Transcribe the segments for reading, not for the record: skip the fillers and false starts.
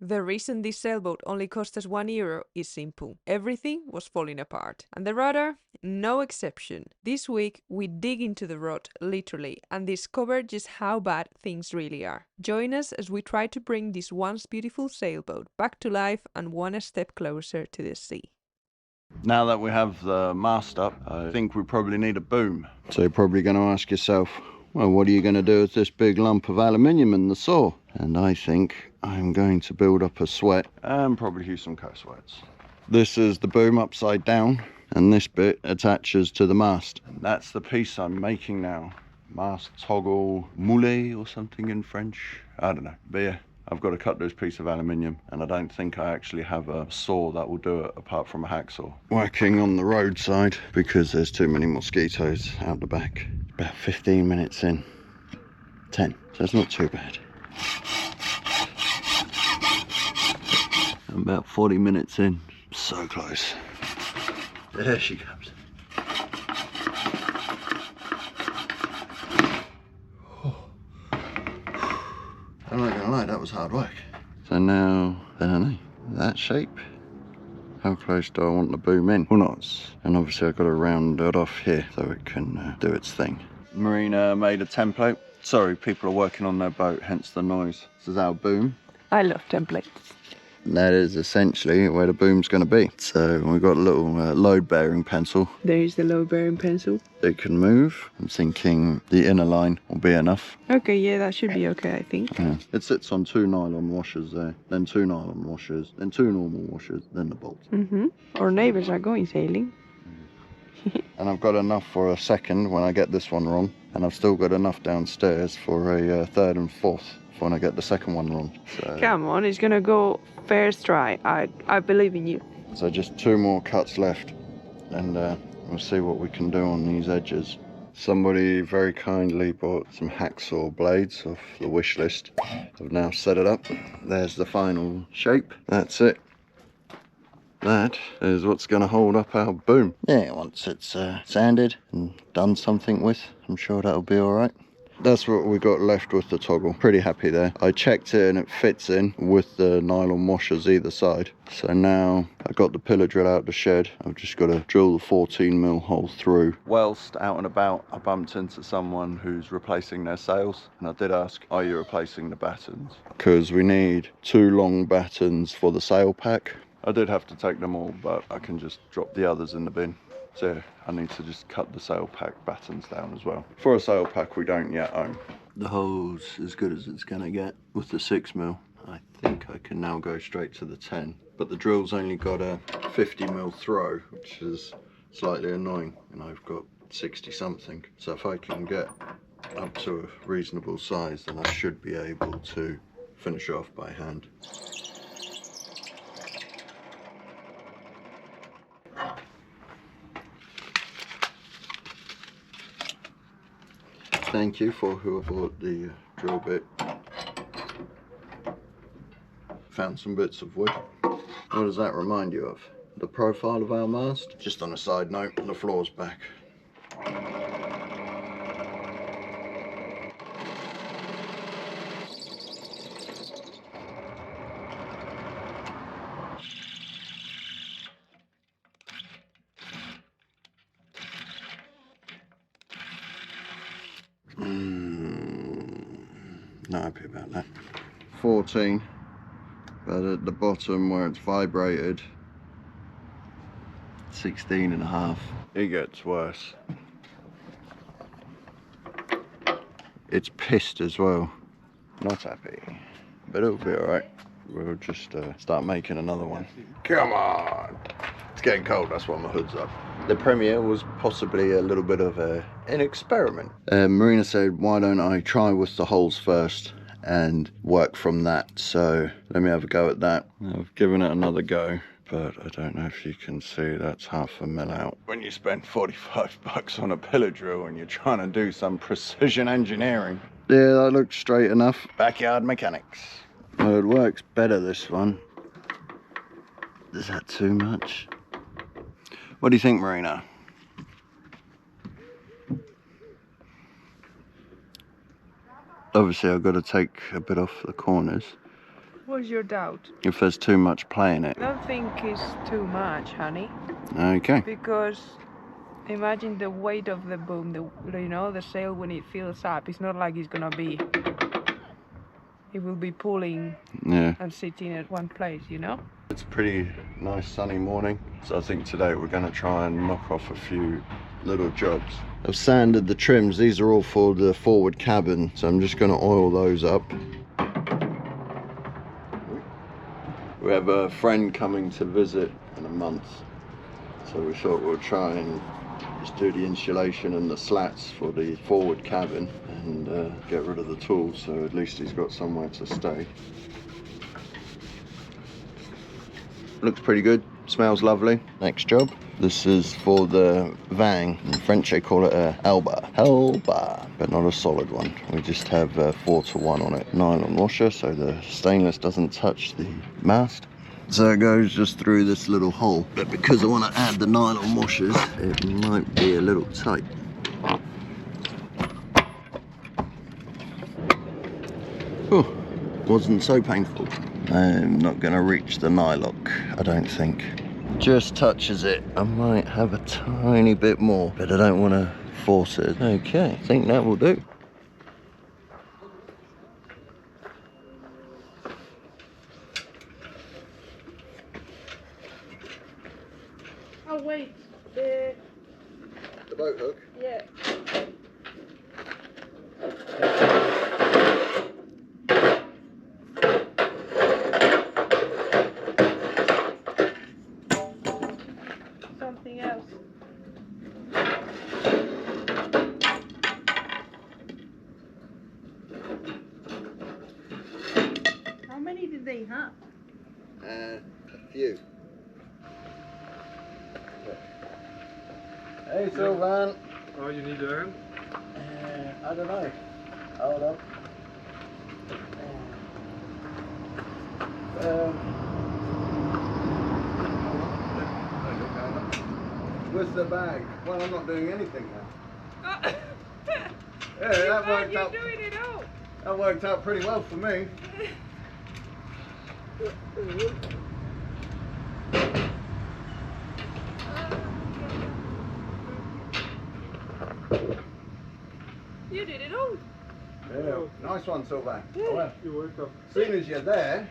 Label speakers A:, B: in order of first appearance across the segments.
A: The reason this sailboat only cost us €1 is simple. Everything was falling apart. And the rudder? No exception. This week we dig into the rod, literally, and discover just how bad things really are. Join us as we try to bring this once beautiful sailboat back to life and one step closer to the sea.
B: Now that we have the mast up, I think we probably need a boom. So you're probably going to ask yourself, well, what are you going to do with this big lump of aluminium in the saw? And I think I'm going to build up a sweat and probably use some co-sweats. This is the boom upside down, and this bit attaches to the mast. And that's the piece I'm making now. Mast toggle moulé or something in French. I don't know. But yeah, I've got to cut this piece of aluminium, and I don't think I actually have a saw that will do it apart from a hacksaw. Working on the roadside because there's too many mosquitoes out the back. About 15 minutes in. 10, so it's not too bad. I'm about 40 minutes in. So close. There she comes. I'm not gonna lie, that was hard work. So now, I don't know, that shape. How close do I want the boom in? Who knows? And obviously I've got to round it off here so it can do its thing. Marina made a template. Sorry, people are working on their boat, hence the noise. This is our boom.
A: I love templates.
B: And that is essentially where the boom's going to be. So we've got a little load-bearing pencil.
A: There's the load-bearing pencil.
B: It can move. I'm thinking the inner line will be enough.
A: Okay, yeah, that should be okay, I think.
B: Yeah. It sits on 2 nylon washers there, then 2 nylon washers, then 2 normal washers, then the bolt.
A: Our neighbors are going sailing.
B: And I've got enough for a second when I get this one wrong, and I've still got enough downstairs for a third and fourth for when I get the second one wrong. So,
A: come on, it's gonna go first try. I believe in you.
B: So just 2 more cuts left, and we'll see what we can do on these edges. Somebody very kindly bought some hacksaw blades off the wish list. I've now set it up. There's the final shape. That's it. That is what's going to hold up our boom. Yeah, once it's sanded and done something with, I'm sure that'll be all right. That's what we got left with the toggle. Pretty happy there. I checked it and it fits in with the nylon washers either side. So now I got the pillar drill out the shed. I've just got to drill the 14mm hole through. Whilst out and about, I bumped into someone who's replacing their sails, and I did ask, are you replacing the battens? Because we need 2 long battens for the sail pack. I did have to take them all, but I can just drop the others in the bin. So I need to just cut the sail pack battens down as well. For a sail pack we don't yet own. The hole's as good as it's gonna get with the 6mm. I think I can now go straight to the 10. But the drill's only got a 50mm throw, which is slightly annoying. And I've got 60 something. So if I can get up to a reasonable size, then I should be able to finish off by hand. Thank you for who bought the drill bit. Found some bits of wood. What does that remind you of? The profile of our mast? Just on a side note, the floor's back. Not happy about that. 14, but at the bottom where it's vibrated, 16.5. It gets worse. It's pissed as well. Not happy, but it'll be alright. We'll just start making another one. Come on! It's getting cold, that's why my hood's up. The premiere was possibly a little bit of an experiment. Marina said, why don't I try with the holes first and work from that? So let me have a go at that. I've given it another go, but I don't know if you can see that's £0.5mm out. When you spend 45 bucks on a pillar drill and you're trying to do some precision engineering. Yeah, that looks straight enough. Backyard mechanics. Oh, it works better, this one. Is that too much? What do you think, Marina? Obviously I've got to take a bit off the corners.
A: What's your doubt?
B: If there's too much play in it.
A: I don't think it's too much, honey.
B: Okay.
A: Because imagine the weight of the boom, the sail when it fills up. It's not like it's gonna be. It will be pulling
B: Yeah.
A: and sitting at one place, you know?
B: It's a pretty nice sunny morning, so I think today we're going to try and knock off a few little jobs. I've sanded the trims. These are all for the forward cabin, so I'm just going to oil those up. We have a friend coming to visit in a month, so we thought we'll try and just do the insulation and the slats for the forward cabin and get rid of the tools, so at least he's got somewhere to stay. Looks pretty good, smells lovely. Next job. This is for the vang. In French they call it a helba, but not a solid one. We just have 4:1 on it. Nylon washer, so the stainless doesn't touch the mast. So it goes just through this little hole. But because I want to add the nylon washers, it might be a little tight. Oh, wasn't so painful. I'm not going to reach the nylock, I don't think. Just touches it. I might have a tiny bit more, but I don't want to force it. Okay, I think that will do.
A: Oh wait, the
B: boat hook?
A: Yeah. Something else. How many did they have?
B: A few. Hey, Sylvan.
C: Oh, you need a hand?
B: I don't know. Hold on. Where's the bag? Well, I'm not doing anything now. Yeah, that worked out.
A: You're doing it all.
B: That worked out pretty well for me.
A: You did it all.
B: Yeah, nice one, Sylvan.
A: Yeah.
B: Well,
C: You're welcome.
B: as soon as you're there,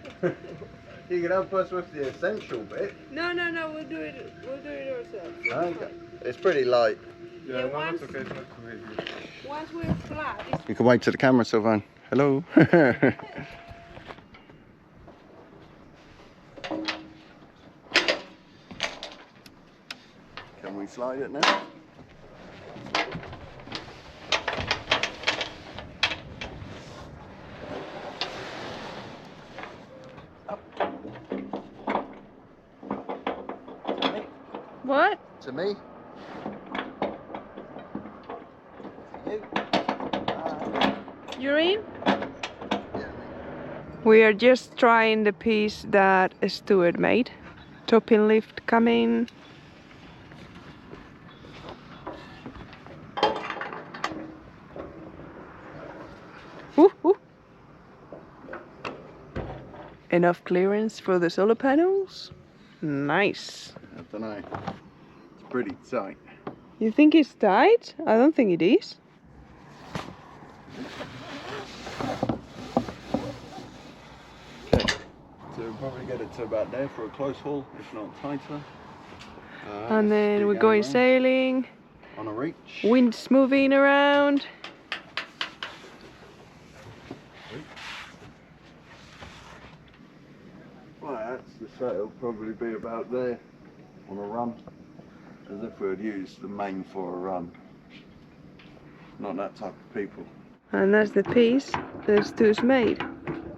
B: you can help us with the essential bit.
A: No, we'll do it ourselves.
B: Okay. It's pretty light.
C: Yeah,
A: Yeah,
C: no,
A: once-
C: that's okay. It's not too heavy.
A: Once we're flat, it's
B: You can wave to the camera, Sylvan. Hello. Can we slide it now?
A: what?
B: To me? To you?
A: You're in?
B: Yeah,
A: We are just trying the piece that Stuart made. Topping lift coming. Woo, woo. Enough clearance for the solar panels? Nice.
B: I don't know. It's pretty tight.
A: You think it's tight? I don't think it is.
B: Okay. So we'll probably get it to about there for a close haul, if not tighter.
A: And then we're going sailing.
B: on a reach.
A: Wind's moving around.
B: Right, that's the sail, probably be about there on a run, as if we had used the main for a run. Not that type of people.
A: And that's the piece that Stu's made.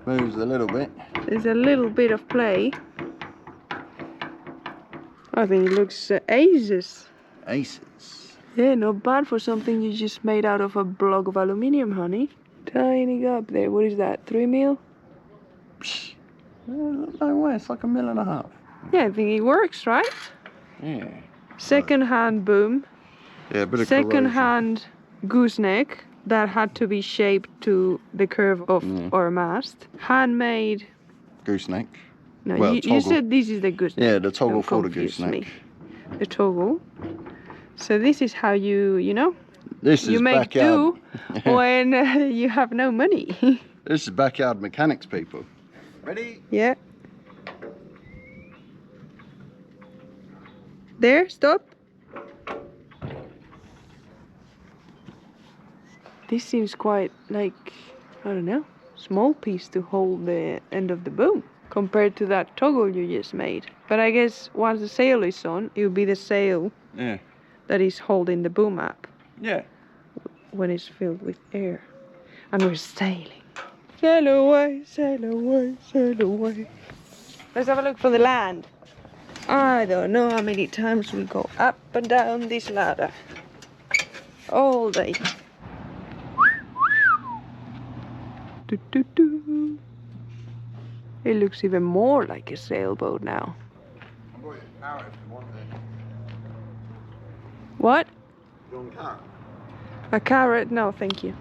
B: Moves a little bit.
A: There's a little bit of play. I think it looks aces.
B: Aces.
A: Yeah, not bad for something you just made out of a block of aluminium, honey. Tiny up there. What is that? 3 mil?
B: Psh. No way, it's like 1.5 mil.
A: Yeah, I think it works, right?
B: Yeah.
A: Second-hand boom.
B: Yeah, a bit of
A: Second-hand gooseneck that had to be shaped to the curve of our mast. Handmade
B: gooseneck.
A: No,
B: Well,
A: you
B: toggle.
A: said this is the gooseneck.
B: Yeah, the toggle
A: Don't
B: for the
A: confuse
B: gooseneck.
A: me. The toggle. So this is how you know,
B: This
A: you
B: is
A: make
B: backyard.
A: do when you have no money.
B: This is backyard mechanics, people. Ready?
A: Yeah. There, stop. This seems quite like, I don't know, small piece to hold the end of the boom compared to that toggle you just made. But I guess once the sail is on, it will be the sail
B: Yeah.
A: that is holding the boom up
B: Yeah.
A: when it's filled with air. And we're sailing. Sail away, sail away, sail away. Let's have a look for the land. I don't know how many times we go up and down this ladder. All day. Do, do, do. It looks even more like a sailboat now.
B: I've got your carrot if you want it.
A: What?
B: You want carrot?
A: A carrot? No, thank you.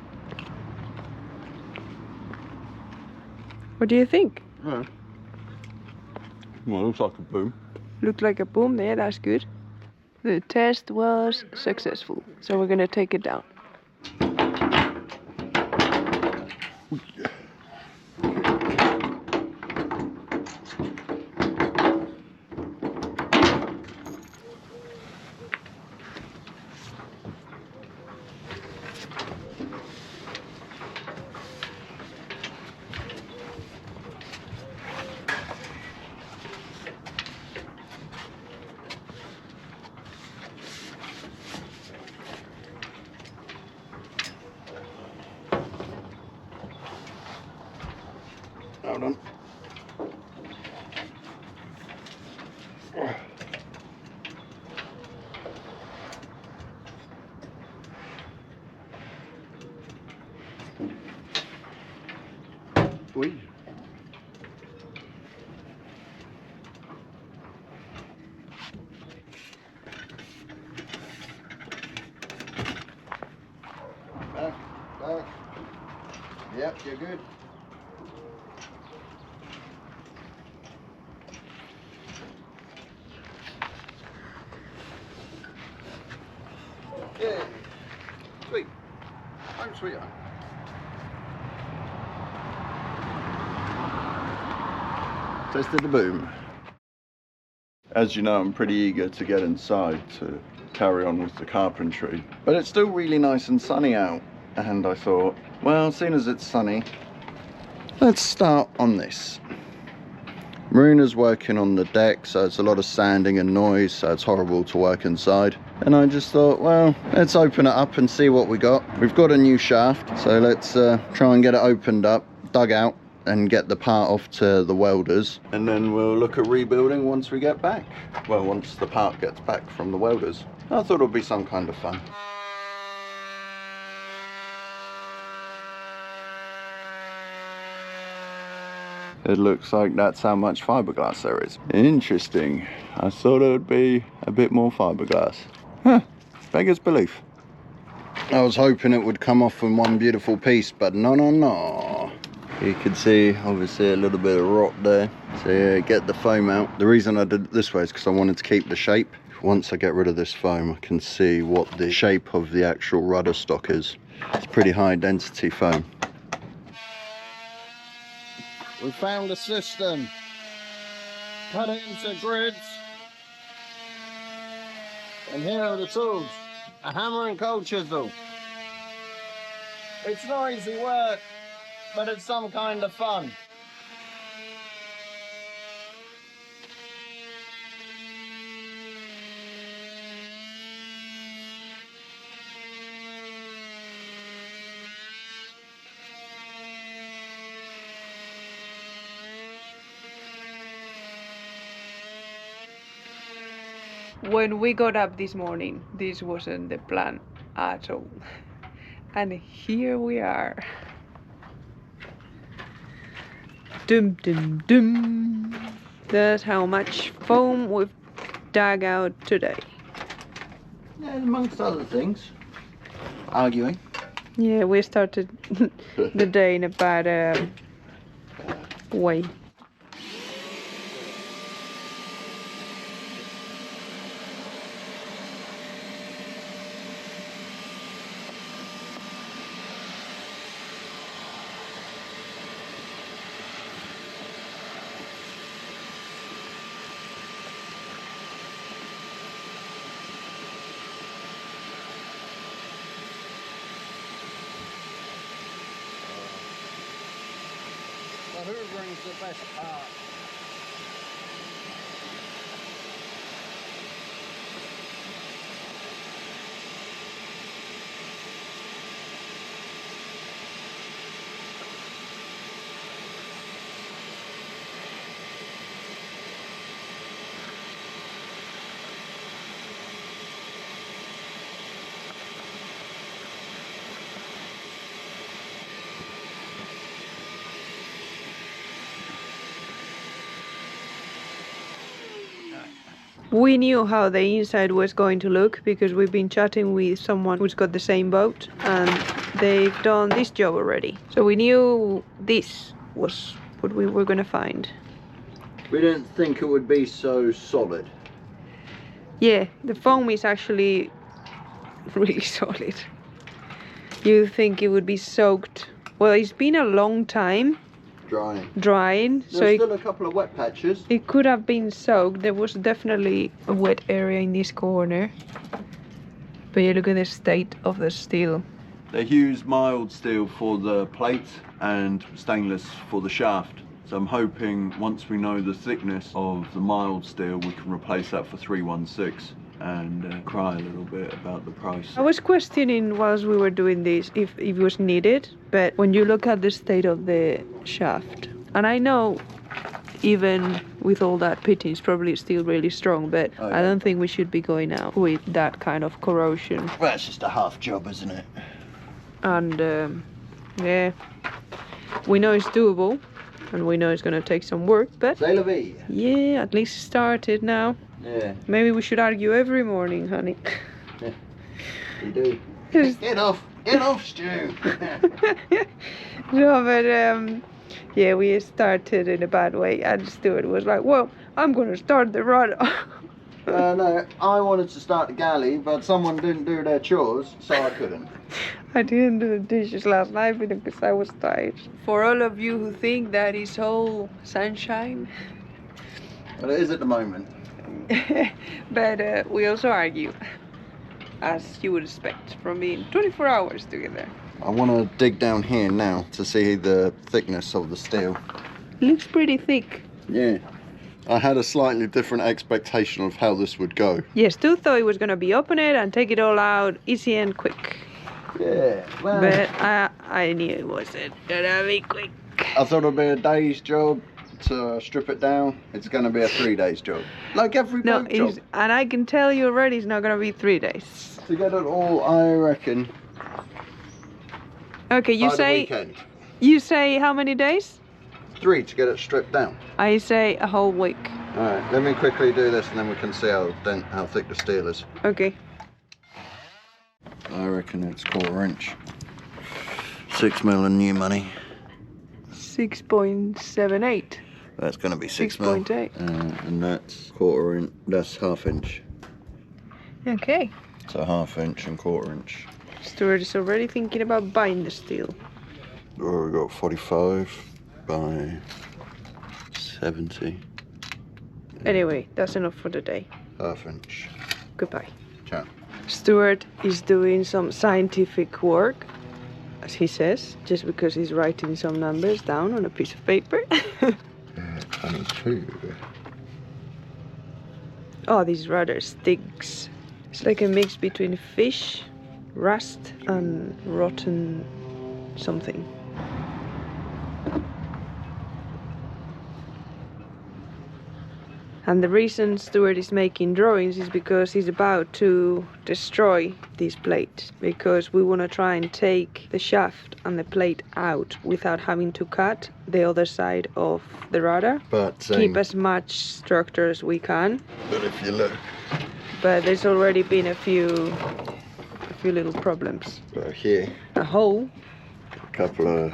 A: What do you think?
B: Yeah. Well, it looks like a boom.
A: Looked like a boom there, that's good. The test was successful, so we're gonna take it down.
B: Hold on. Oi. Back, back. Yep, you're good. Yeah. Sweet. I'm sweetheart. Tested the boom. As you know, I'm pretty eager to get inside to carry on with the carpentry. But it's still really nice and sunny out. And I thought, well, seeing as it's sunny, let's start on this. Maruna's working on the deck, so it's a lot of sanding and noise, so it's horrible to work inside. And I just thought, well, let's open it up and see what we got. We've got a new shaft, so let's try and get it opened up, dug out, and get the part off to the welders. And then we'll look at rebuilding once we get back. Well, once the part gets back from the welders. I thought it would be some kind of fun. It looks like that's how much fiberglass there is. Interesting. I thought it would be a bit more fiberglass. Huh, beggars belief. I was hoping it would come off in one beautiful piece, but no, no, no. You can see obviously a little bit of rot there. So yeah, get the foam out. The reason I did it this way is because I wanted to keep the shape. Once I get rid of this foam, I can see what the shape of the actual rudder stock is. It's pretty high density foam. We found a system. Cut it into grids. And here are the tools. A hammer and cold chisel. It's not easy work, but it's some kind of fun.
A: When we got up this morning, this wasn't the plan at all. And here we are. Dum dum dum. That's how much foam we've dug out today.
B: Yeah, amongst other things. Arguing.
A: Yeah, we started the day in a bad way.
B: Hoovering's the best part.
A: We knew how the inside was going to look because we've been chatting with someone who's got the same boat and they've done this job already. So we knew this was what we were gonna find.
B: We didn't think it would be so solid.
A: Yeah, the foam is actually really solid. You think it would be soaked. Well, it's been a long time drying, so
B: There's still a couple of wet patches.
A: it could have been soaked. There was definitely a wet area in this corner. But you look at the state of the steel.
B: They used mild steel for the plate and stainless for the shaft. So I'm hoping once we know the thickness of the mild steel, we can replace that for 316 and cry a little bit about the price.
A: I was questioning whilst we were doing this if it was needed, but when you look at the state of the shaft, and I know even with all that pitting it's probably still really strong, but
B: Oh, yeah.
A: I don't think we should be going out with that kind of corrosion.
B: Well, it's just a half job, isn't it?
A: And yeah, we know it's doable and we know it's gonna take some work, but
B: C'est la vie.
A: yeah, at least started now.
B: Yeah,
A: Maybe we should argue every morning, honey.
B: you do.
A: Just-
B: Get off, Stu.
A: No, but yeah, we started in a bad way, and Stuart was like, "Well, I'm gonna start the rudder."
B: No, I wanted to start the galley, but someone didn't do their chores, so I couldn't.
A: I didn't do the dishes last night because I was tired. For all of you who think that is all sunshine,
B: But it is at the moment.
A: but we also argue, as you would expect from being 24 hours together.
B: I want to dig down here now to see the thickness of the steel.
A: Looks pretty thick.
B: Yeah. I had a slightly different expectation of how this would go.
A: Yes, Stu thought it was gonna be open it and take it all out easy and quick.
B: Yeah, well,
A: But I knew it wasn't gonna be quick.
B: I thought it'd be a day's job to strip it down. It's going to be a 3 days job. Like every
A: No,
B: boat job.
A: and I can tell you already it's not gonna be 3 days.
B: To get it all, I reckon,
A: Okay,
B: by the weekend.
A: you say how many days?
B: 3 to get it stripped down.
A: I say a whole week.
B: Alright, let me quickly do this and then we can see how thick the steel is.
A: Okay.
B: I reckon it's 1/4 inch. 6 mil in new money.
A: 6.78.
B: That's going to be 6 mil.
A: 6.8.
B: And that's 1/4 inch. That's 1/2 inch.
A: Okay.
B: So 1/2 inch and 1/4 inch.
A: Stuart is already thinking about buying the steel.
B: Oh, we got 45 by 70.
A: Anyway, that's enough for the day.
B: 1/2 inch.
A: Goodbye.
B: Ciao.
A: Stuart is doing some scientific work, as he says, just because he's writing some numbers down on a piece of paper.
B: 22.
A: Oh, this rudder stinks. It's like a mix between fish, rust, and rotten something. And the reason Stuart is making drawings is because he's about to destroy this plate, because we want to try and take the shaft and the plate out without having to cut the other side of the rudder.
B: But
A: Keep as much structure as we can.
B: But if you look,
A: But there's already been a few little problems.
B: here,
A: A hole.
B: a couple of,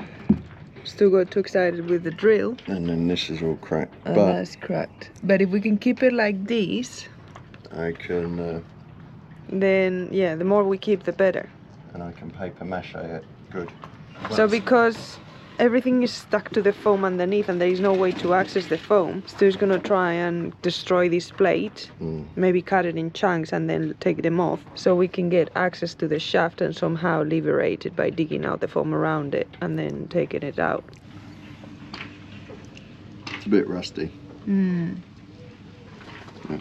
A: Stu got too excited with the drill.
B: and then this is all cracked.
A: And
B: But
A: that's cracked. But if we can keep it like this,
B: I can,
A: then yeah, the more we keep, the better.
B: and I can paper mache it. Good.
A: So because everything is stuck to the foam underneath and there is no way to access the foam, Stu's gonna try and destroy this plate, maybe cut it in chunks and then take them off, so we can get access to the shaft and somehow liberate it by digging out the foam around it and then taking it out.
B: It's a bit rusty.
A: Mm.
B: Yeah.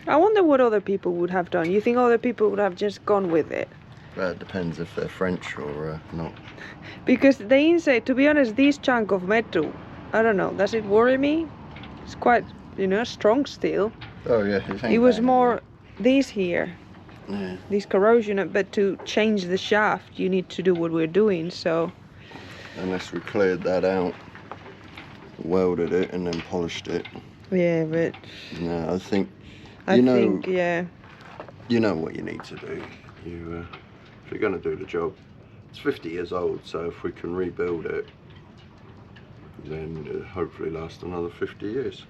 A: I wonder what other people would have done. You think other people would have just gone with it?
B: Well, it depends if they're French or not.
A: Because the inside, to be honest, this chunk of metal, I don't know, does it worry me? It's quite, strong still.
B: Oh yeah,
A: It was more this here,
B: Yeah.
A: this corrosion, but to change the shaft, you need to do what we're doing, so.
B: Unless we cleared that out, welded it and then polished it.
A: Yeah, but
B: No, I think
A: yeah.
B: you know what you need to do. If you're going to do the job, it's 50 years old, so if we can rebuild it, then it'll hopefully last another 50 years.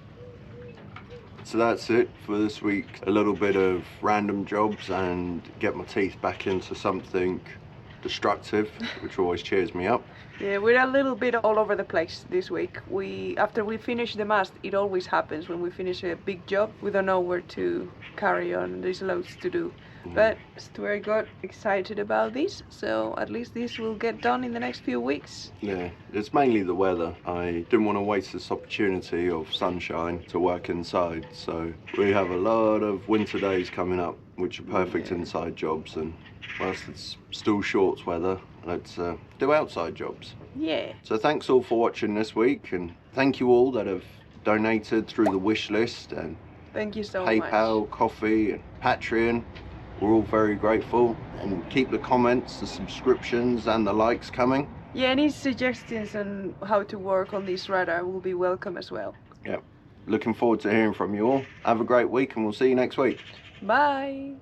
B: So that's it for this week. A little bit of random jobs and get my teeth back into something destructive, which always cheers me up.
A: Yeah, we're a little bit all over the place this week. After we finish the mast, it always happens when we finish a big job. We don't know where to carry on. There's loads to do. But Stuart got excited about this, so at least this will get done in the next few weeks.
B: Yeah, it's mainly the weather. I didn't want to waste this opportunity of sunshine to work inside, so we have a lot of winter days coming up, which are perfect inside jobs, and whilst it's still shorts weather, let's do outside jobs.
A: Yeah.
B: So thanks all for watching this week, and thank you all that have donated through the wish list and
A: Thank you so much.
B: PayPal, Coffee, and Patreon. We're all very grateful, and keep the comments, the subscriptions and the likes coming.
A: Yeah, any suggestions on how to work on this rudder will be welcome as well.
B: Yep. Looking forward to hearing from you all. Have a great week and we'll see you next week.
A: Bye.